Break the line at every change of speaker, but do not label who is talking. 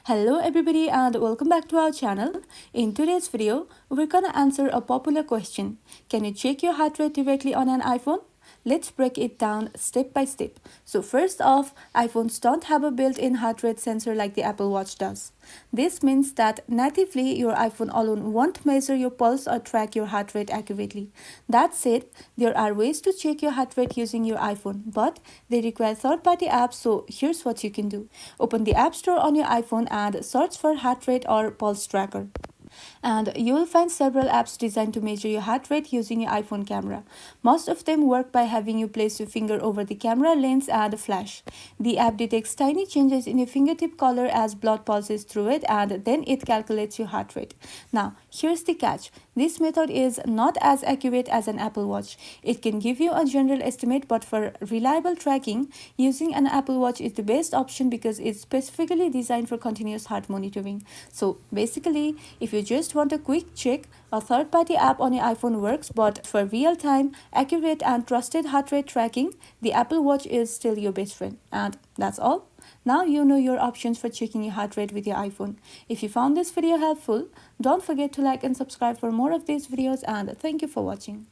Hello everybody and welcome back to our channel. In today's video, we're gonna answer a popular question. Can you check your heart rate directly on an iPhone? Let's break it down step by step. So first off, iPhones don't have a built-in heart rate sensor like the Apple Watch does. This means that natively your iPhone alone won't measure your pulse or track your heart rate accurately. That said, there are ways to check your heart rate using your iPhone, but they require third-party apps, so here's what you can do. Open the App Store on your iPhone and search for heart rate or pulse tracker, and you will find several apps designed to measure your heart rate using your iPhone camera. Most of them work by having you place your finger over the camera lens and flash. The app detects tiny changes in your fingertip color as blood passes through it, and then it calculates your heart rate. Now, here's the catch. This method is not as accurate as an Apple Watch. It can give you a general estimate, but for reliable tracking, using an Apple Watch is the best option because it's specifically designed for continuous heart monitoring. So basically, if you just want a quick check, a third-party app on your iPhone works, but for real-time, accurate and trusted heart rate tracking, the Apple Watch is still your best friend. And that's all. Now you know your options for checking your heart rate with your iPhone. If you found this video helpful, don't forget to like and subscribe for more of these videos, and thank you for watching.